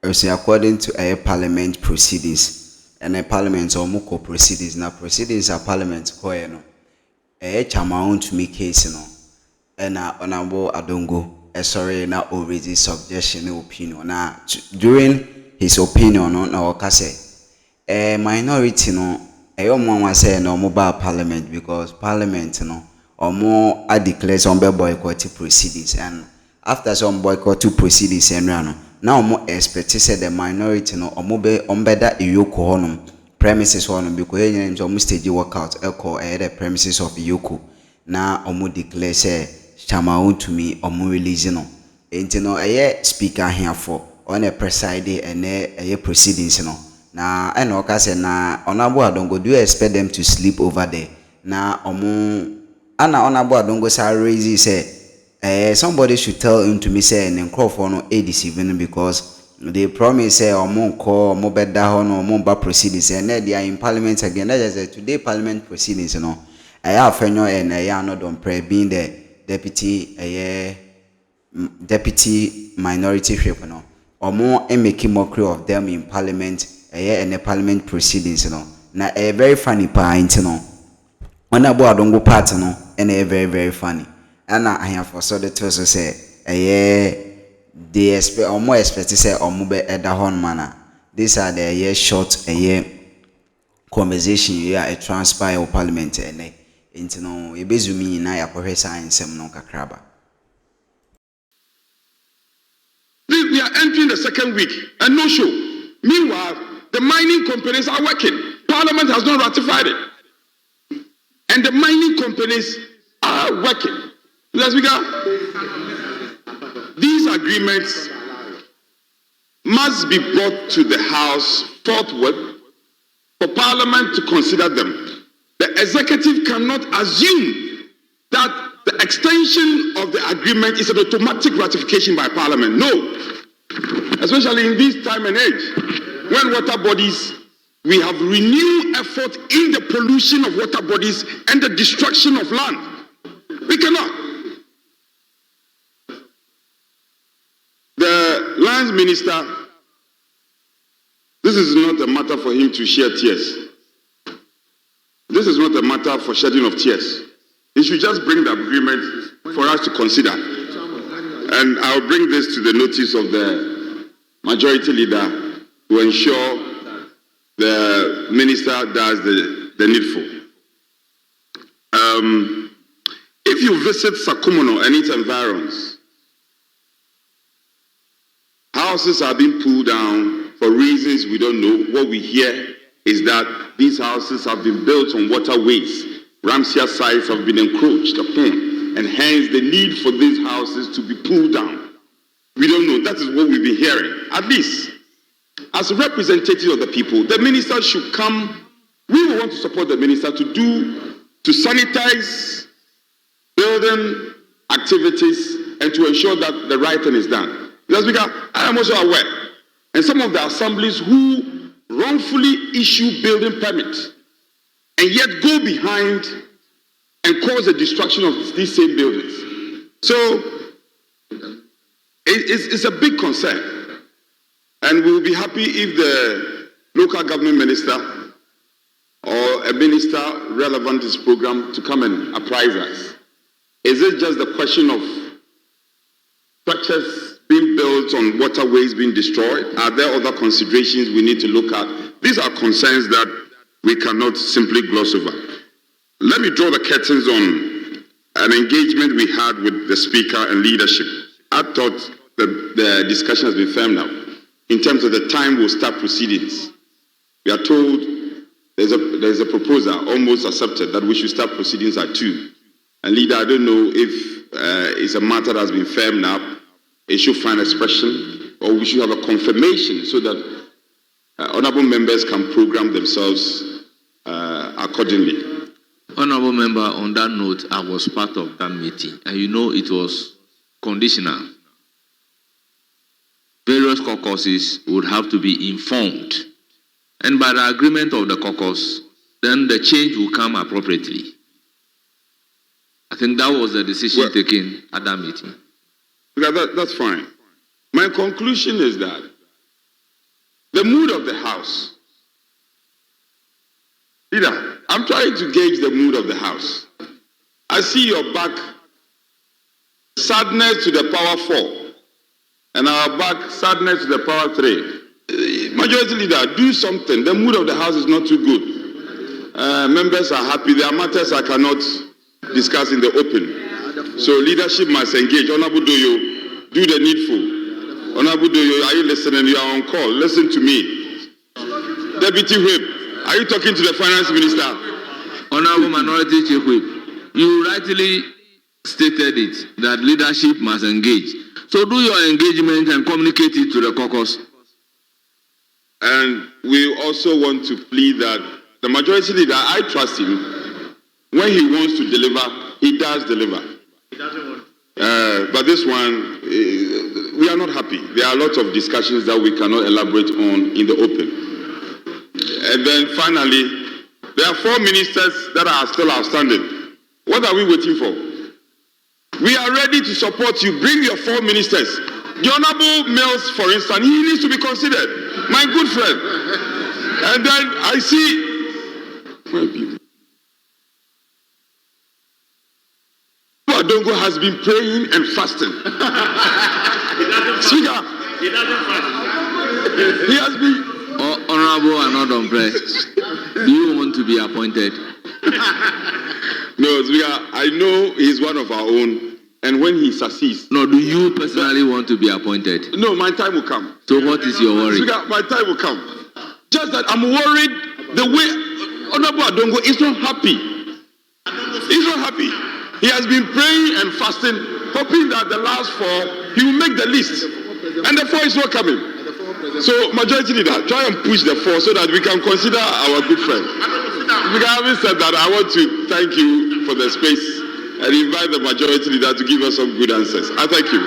according to a parliament proceedings, and a parliament or muko proceedings. Now proceedings are parliament koeno. A chama to me case no. And honorable Adongo, sorry, now already suggestion opinion. Now during his opinion on our case, a minority no, a young one was saying no mobile parliament because parliament no or more I declare some boycott proceedings, and after some boycott proceedings and run now more expect say the minority no or mobile on better EOCO honum premises honum because names almost stage workout echo the premises of EOCO now or declare say chama Wontumi omo release no enti no speaker here for on a preside and proceedings no na eno ka say na onabo adongo do you expect them to sleep over there na omo ana onabo adongo say raise say somebody should tell him to me say en crofo no deceiving because they promise say omo call omo beda ho no omo ba proceedings and they are in parliament again. That is today parliament proceedings no Afenyo and anodon pray being the deputy minority whip no omo making mockery of them in parliament and the parliament proceedings no na very funny pa inti no when abo adongo part no and very very funny and I have for so the to say they expect omo expect say omo be eda hon mana. These are the short conversation a transpire of parliament and into no ebezumi na yakwohwe science no kakraba. We are entering the second week and no show. Meanwhile, the mining companies are working. Parliament has not ratified it. And the mining companies are working. Let's begin. These agreements must be brought to the House forthwith for Parliament to consider them. The executive cannot assume that the extension of the agreement is an automatic ratification by Parliament. No. Especially in this time and age, when water bodies, we have renewed effort in the pollution of water bodies and the destruction of land. We cannot. The lands minister, this is not a matter for him to shed tears. This is not a matter for shedding of tears. He should just bring the agreement for us to consider. And I'll bring this to the notice of the majority leader to ensure the minister does the needful. If you visit Sakumono and its environs, houses are being pulled down for reasons we don't know. What we hear is that these houses have been built on waterways. Ramsey sites have been encroached upon, and hence the need for these houses to be pulled down. We don't know. That is what we've been hearing. At least, as a representative of the people, the minister should come. We will want to support the minister to sanitize building activities and to ensure that the right thing is done. Because I am also aware, and some of the assemblies who wrongfully issue building permits and yet go behind and cause the destruction of these same buildings. So it's a big concern, and we will be happy if the local government minister or a minister relevant to this program to come and apprise us. Is it just the question of structures being built on waterways being destroyed? Are there other considerations we need to look at? These are concerns that we cannot simply gloss over. Let me draw the curtains on an engagement we had with the speaker and leadership. I thought the discussion has been firm now. In terms of the time we'll start proceedings, we are told there's a proposal almost accepted that we should start proceedings at 2. And leader, I don't know if it's a matter that has been firmed up. It should find expression, or we should have a confirmation so that honorable members can program themselves accordingly. Honorable member, on that note, I was part of that meeting, and you know it was conditional. Various caucuses would have to be informed, and by the agreement of the caucus, then the change will come appropriately. I think that was the decision taken at that meeting. Yeah, that's fine. My conclusion is that the mood of the House. Leader, I'm trying to gauge the mood of the House. I see your back, sadness to the power 4, and our back, sadness to the power 3. Majority Leader, do something. The mood of the House is not too good. Members are happy. There are matters I cannot discuss in the open. So leadership must engage. Honorable Doyo, do the needful. Honorable Doyo, are you listening? You are on call. Listen to me. Deputy Whip, are you talking to the Finance Minister? Honorable Minority Chief Whip, you rightly stated it, that leadership must engage. So do your engagement and communicate it to the caucus. And we also want to plead that the majority leader, I trust him. When he wants to deliver, he does deliver. He doesn't want. But this one, we are not happy. There are lots of discussions that we cannot elaborate on in the open. And then finally, there are 4 ministers that are still outstanding. What are we waiting for? We are ready to support you. Bring your 4 ministers. The Honorable Mills, for instance, he needs to be considered. My good friend. And then I see... Adongo has been praying and fasting. Speaker. He doesn't fast. He has been... Honorable Anodon Press, do you want to be appointed? No, Speaker, I know he's one of our own. And when he succeeds... No, do you personally want to be appointed? No, my time will come. So what is your worry? Speaker, my time will come. Just that I'm worried the way Honorable Adongo is not happy. He's not happy. He has been praying and fasting, hoping that the last 4, he will make the list. And the 4 is not coming. So, Majority Leader, try and push the 4 so that we can consider our good friend. Having said that, I want to thank you for the space and invite the Majority Leader to give us some good answers. I thank you.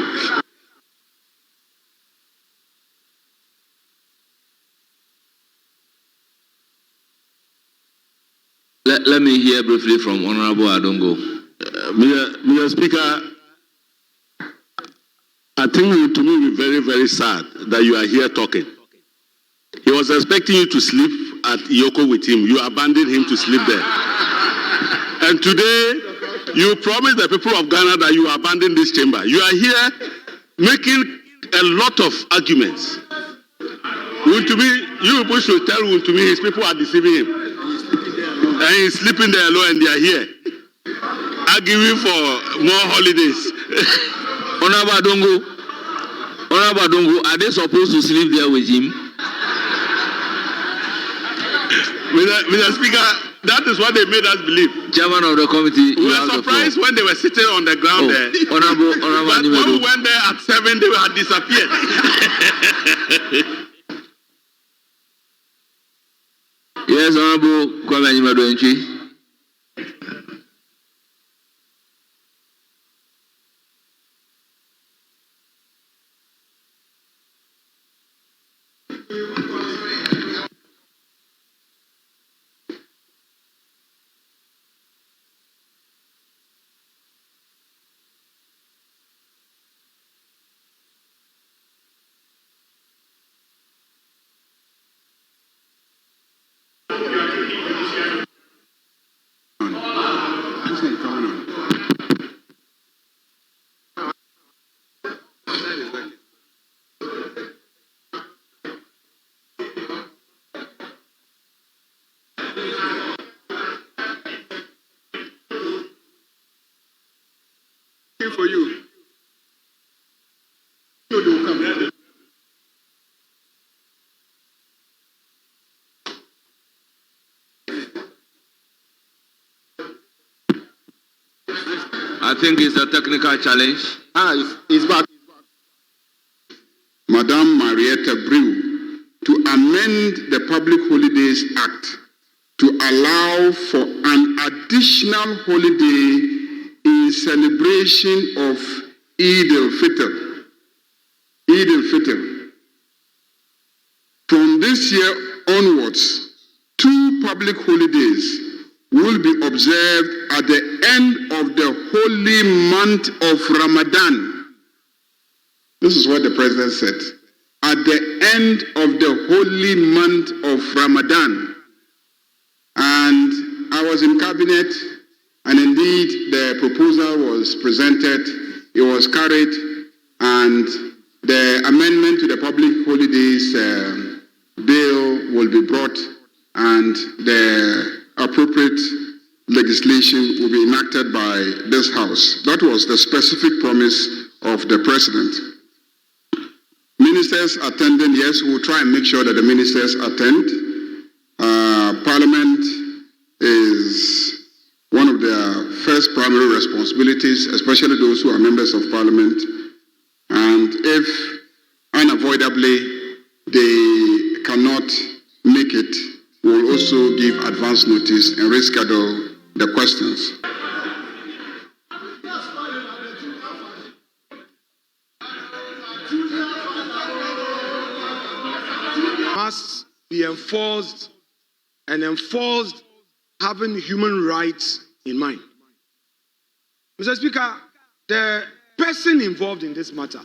Let me hear briefly from Honorable Adongo. Mr. Speaker, I think it to me be very, very sad that you are here talking. He was expecting you to sleep at EOCO with him. You abandoned him to sleep there. And today, you promised the people of Ghana that you abandon this chamber. You are here making a lot of arguments. Wontumi, you people should tell Wontumi his people are deceiving him. And he's sleeping there alone and they are here. Arguing for more holidays. Honorable Adongo, are they supposed to sleep there with him? Mr. Speaker, that is what they made us believe. Chairman of the committee, we were surprised when they were sitting on the ground there. Honorable but when we went there at 7, they had disappeared. Yes, Honorable Kwame. For you. I think it's a technical challenge. It's back. Madame Marietta Brew to amend the Public Holidays Act to allow for an additional holiday in celebration of Eid al-Fitr. Eid al-Fitr. From this year onwards, 2 public holidays will be observed at the end of the holy month of Ramadan. This is what the President said. At the end of the holy month of Ramadan. And I was in cabinet, and indeed the proposal was presented, it was carried, and the amendment to the public holidays bill will be brought, and the appropriate legislation will be enacted by this House. That was the specific promise of the President. Ministers attending, yes, we'll try and make sure that the ministers attend. Parliament is one of their first primary responsibilities, especially those who are members of Parliament. And if unavoidably they cannot make it, we'll also give advance notice and reschedule the questions. Must be enforced and enforced having human rights in mind. Mr. Speaker, the person involved in this matter,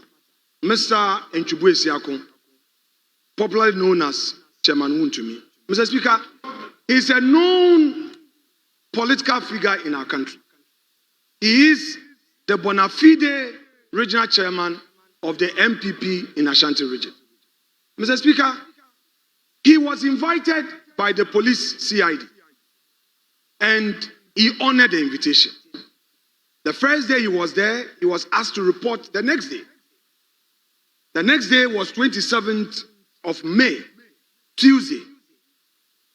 Mr. Nchubuesiakon, popularly known as Chairman Wontumi. Mr. Speaker, is a known political figure in our country. He is the bona fide regional chairman of the MPP in Ashanti region. Mr. Speaker, he was invited by the police CID and he honored the invitation. The first day he was there, he was asked to report the next day. The next day was 27th of May, Tuesday.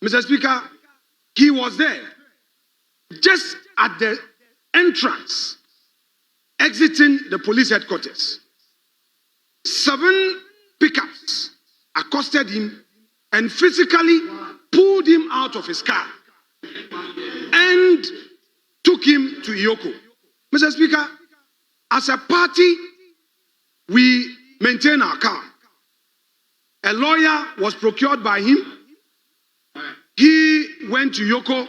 Mr. Speaker, he was there just at the entrance, exiting the police headquarters. 7 pickups accosted him and physically pulled him out of his car and took him to EOCO. Mr. Speaker, as a party, we maintain our calm. A lawyer was procured by him. He went to EOCO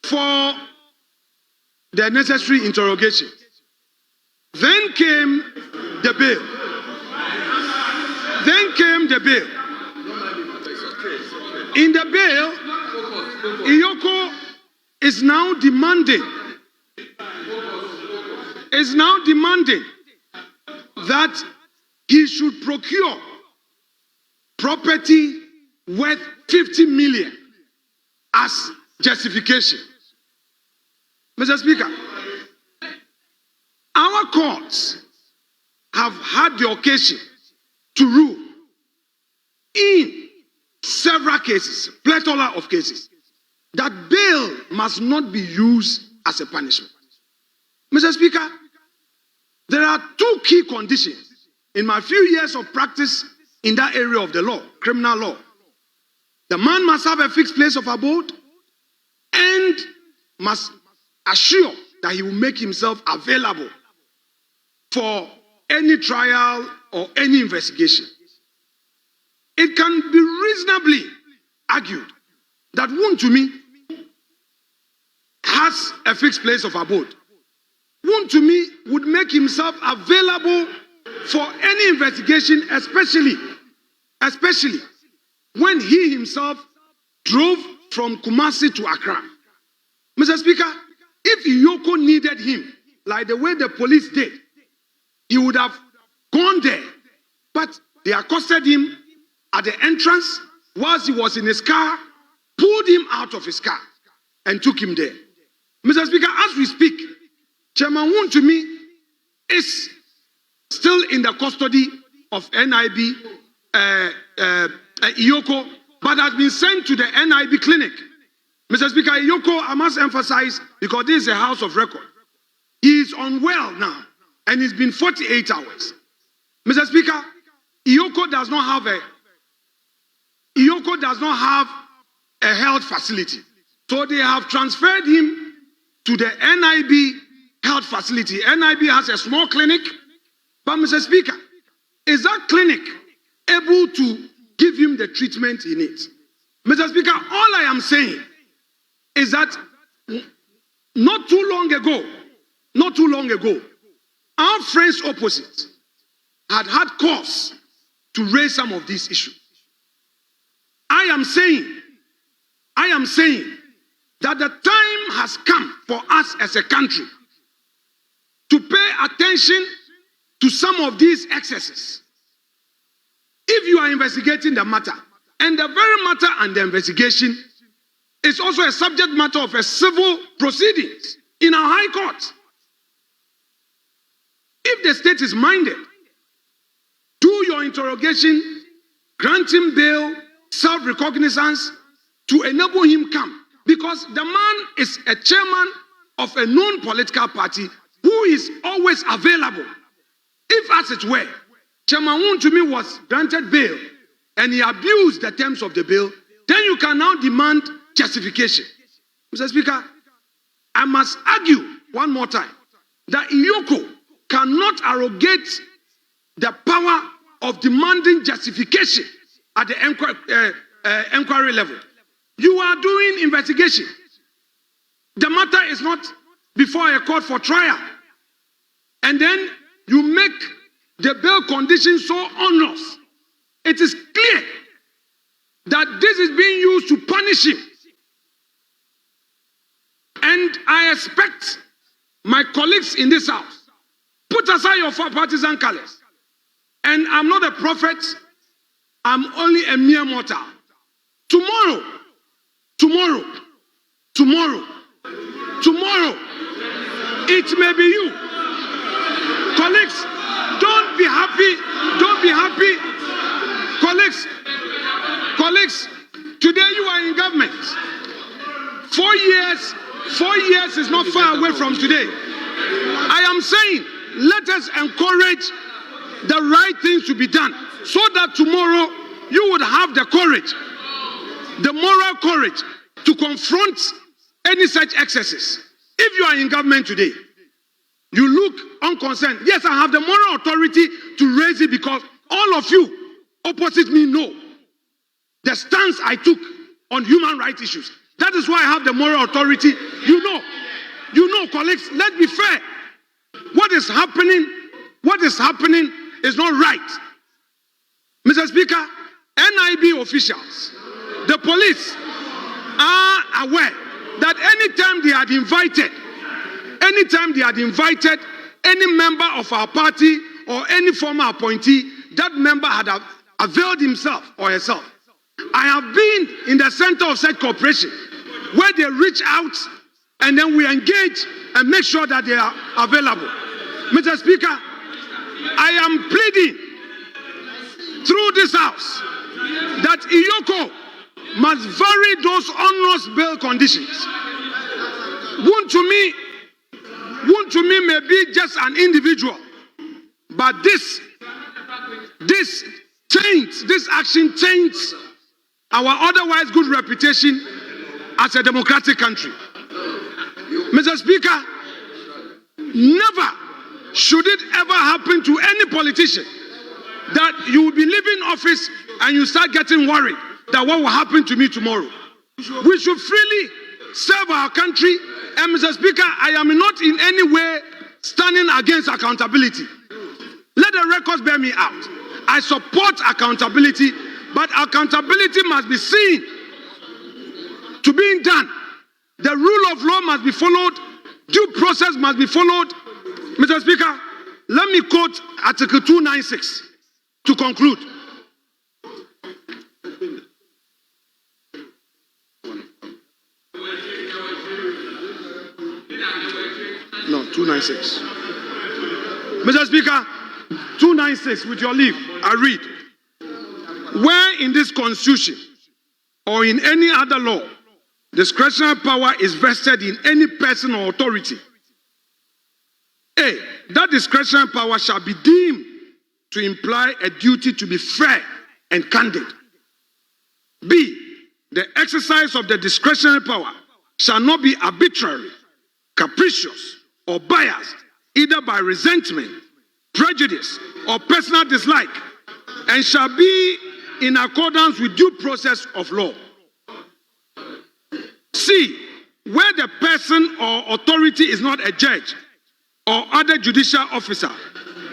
for the necessary interrogation. Then came the bail. In the bail, EOCO is now demanding that he should procure property worth 50 million as justification. Mr. Speaker, our courts have had the occasion to rule in several cases, plethora of cases, that bail must not be used as a punishment. Mr. Speaker, there are 2 key conditions in my few years of practice in that area of the law, criminal law. The man must have a fixed place of abode and must assure that he will make himself available for any trial or any investigation. It can be reasonably argued that Wontumi has a fixed place of abode. Wontumi would make himself available for any investigation, especially when he himself drove from Kumasi to Accra. Mr. Speaker, if EOCO needed him, like the way the police did, he would have gone there. But they accosted him at the entrance whilst he was in his car, pulled him out of his car, and took him there. Mr. Speaker, as we speak, Chairman Wontumi is still in the custody of NIB, EOCO, but has been sent to the NIB clinic. Mr. Speaker, EOCO, I must emphasize, because this is a house of record, he is unwell now, and it's been 48 hours. Mr. Speaker, EOCO does not have a health facility. So they have transferred him to the NIB health facility. NIB has a small clinic, but Mr. Speaker, is that clinic able to give him the treatment he needs? Mr. Speaker, all I am saying is that not too long ago, our friends opposite had cause to raise some of these issues. I am saying that the time has come for us as a country to pay attention to some of these excesses. If you are investigating the matter, and the very matter and the investigation is also a subject matter of a civil proceedings in our high court. If the state is minded, do your interrogation, grant him bail, self-recognizance to enable him come. Because the man is a chairman of a known political party who is always available. If, as it were, Chairman Wontumi was granted bail and he abused the terms of the bail, then you can now demand justification. Mr. Speaker, I must argue one more time that EOCO cannot arrogate the power of demanding justification at the inquiry level. You are doing investigation. The matter is not before a court for trial. And then you make the bail conditions so onerous. It is clear that this is being used to punish him. And I expect my colleagues in this house, put aside your partisan colors. And I'm not a prophet, I'm only a mere mortal. Tomorrow, it may be you. Colleagues, don't be happy. Colleagues, today you are in government. 4 years is not far away from today. I am saying, let us encourage the right things to be done so that tomorrow you would have the courage, the moral courage to confront any such excesses. If you are in government today, you look unconcerned. Yes, I have the moral authority to raise it because all of you opposite me know the stance I took on human rights issues. That is why I have the moral authority. You know, colleagues, let's be fair. What is happening is not right. Mr. Speaker, NIB officials, the police are aware that anytime they had invited any member of our party or any former appointee, that member had availed himself or herself. I have been in the center of such cooperation where they reach out and then we engage and make sure that they are available. Mr. Speaker, I am pleading through this house that EOCO must vary those onerous bail conditions. Wontumi may be just an individual, but this action taints our otherwise good reputation as a democratic country. Mr. Speaker, never should it ever happen to any politician that you will be leaving office and you start getting worried that what will happen to me tomorrow. We should freely serve our country. And Mr. Speaker, I am not in any way standing against accountability. Let the records bear me out. I support accountability, but accountability must be seen to being done. The rule of law must be followed. Due process must be followed. Mr. Speaker, let me quote Article 296 to conclude. No, 296. Mr. Speaker, 296, with your leave, I read. Where in this constitution or in any other law, discretionary power is vested in any person or authority, A, that discretionary power shall be deemed to imply a duty to be fair and candid. B, the exercise of the discretionary power shall not be arbitrary, capricious, or biased, either by resentment, prejudice, or personal dislike, and shall be in accordance with due process of law. C, where the person or authority is not a judge or other judicial officer,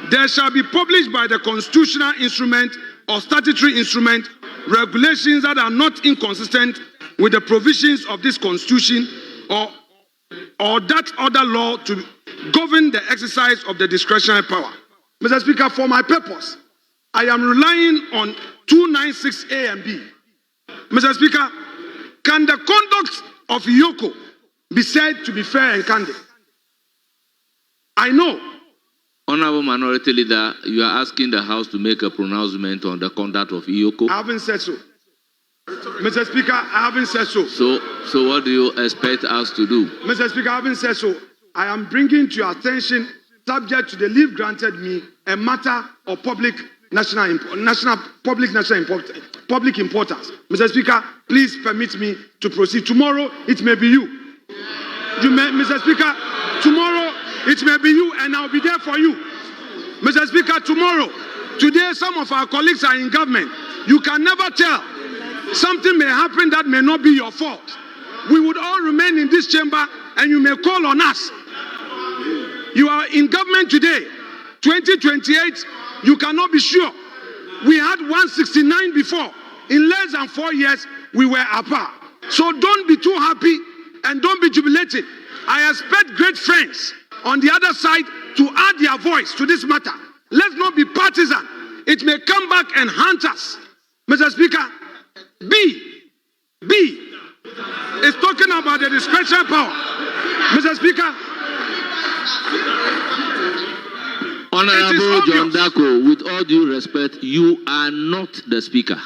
there shall be published by the constitutional instrument or statutory instrument regulations that are not inconsistent with the provisions of this constitution or that other law to govern the exercise of the discretionary power. Mr. Speaker, for my purpose, I am relying on 296A and B. Mr. Speaker, can the conduct of EOCO be said to be fair and candid? I know. Honorable Minority Leader, you are asking the House to make a pronouncement on the conduct of EOCO? I haven't said so. Mr. Speaker, I haven't said so. So what do you expect us to do? Mr. Speaker, I haven't said so. I am bringing to your attention, subject to the leave granted me, a matter of public national importance. Mr. Speaker, please permit me to proceed. Tomorrow, it may be you. Mr. Speaker, tomorrow, it may be you, and I'll be there for you. Mr. Speaker, tomorrow, today, some of our colleagues are in government. You can never tell. Something may happen that may not be your fault. We would all remain in this chamber, and you may call on us. You are in government today. 2028, you cannot be sure. We had 169 before. In less than 4 years, we were apart. So don't be too happy and don't be jubilated. I expect great friends on the other side to add their voice to this matter. Let's not be partisan. It may come back and haunt us. Mr. Speaker, B is talking about the discretionary power. Mr. Speaker, Honorable John Dako, with all due respect, you are not the Speaker.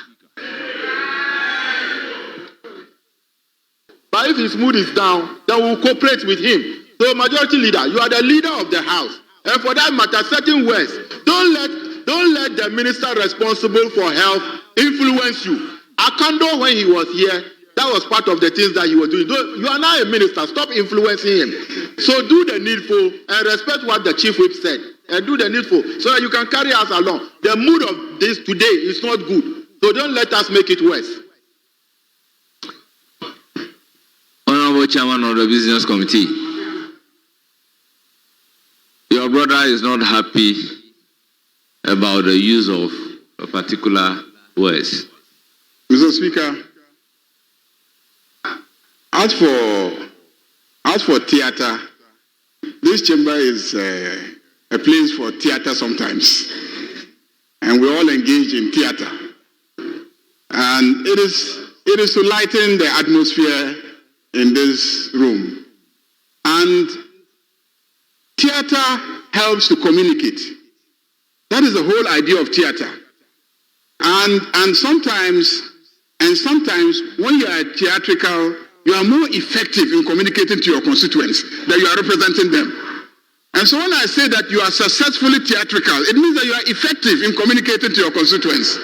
But if his mood is down, then we'll cooperate with him. So, Majority Leader, you are the leader of the House. And for that matter, certain words, don't let the minister responsible for health influence you. Akando, when he was here, that was part of the things that you were doing. You are now a minister. Stop influencing him. So do the needful and respect what the chief whip said. And do the needful so that you can carry us along. The mood of this today is not good. So don't let us make it worse. Honorable Chairman of the Business Committee, your brother is not happy about the use of a particular words. Mr. Speaker, as for theater, this chamber is a place for theater sometimes. And we all engage in theater. And it is to lighten the atmosphere in this room. And theater helps to communicate. That is the whole idea of theater. And sometimes when you are theatrical, you are more effective in communicating to your constituents that you are representing them. And so when I say that you are successfully theatrical, it means that you are effective in communicating to your constituents.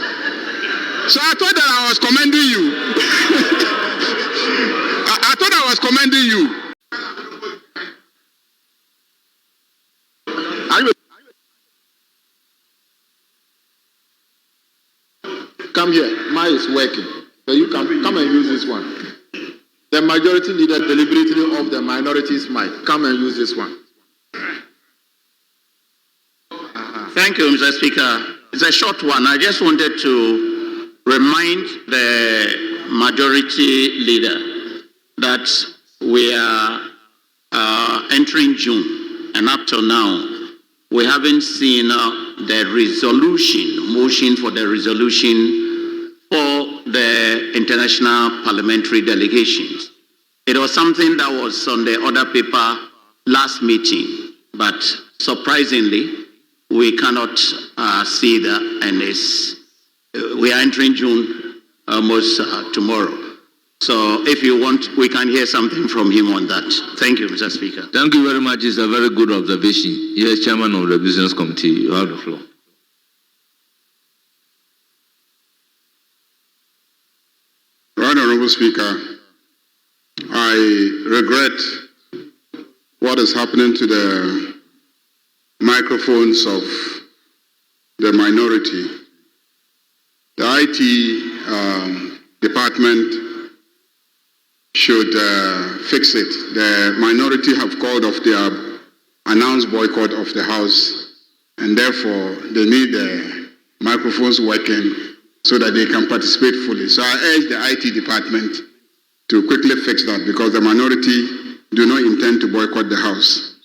So I thought that I was commending you. I thought I was commending you. Come here. Mine is working. So you can come and use this one. The majority leader deliberately of the minority's mic. Come and use this one. Thank you, Mr. Speaker. It's a short one. I just wanted to remind the majority leader that we are entering June, and up till now, we haven't seen the motion for the resolution for the international parliamentary delegations. It was something that was on the order paper last meeting, but surprisingly, we cannot see that, and we are entering June almost tomorrow. So if you want, we can hear something from him on that. Thank you, Mr. Speaker. Thank you very much. It's a very good observation. Yes, Chairman of the Business Committee, you have the floor. Right, Honorable Speaker, I regret what is happening to the microphones of the minority. The IT department should fix it. The minority have called off their announced boycott of the House, and therefore they need the microphones working so that they can participate fully. So I urge the IT department to quickly fix that because the minority do not intend to boycott the House.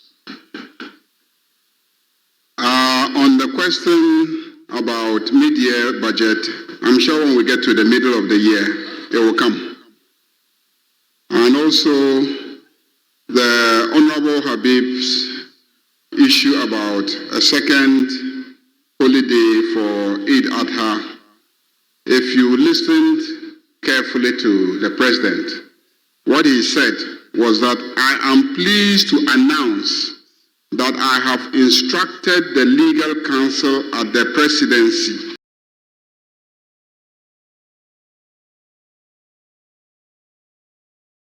On the question about mid-year budget, I'm sure when we get to the middle of the year, it will come. And also, the Honorable Habib's issue about a second holiday for Eid Adha. If you listened carefully to the President, what he said was that I am pleased to announce that I have instructed the legal counsel at the presidency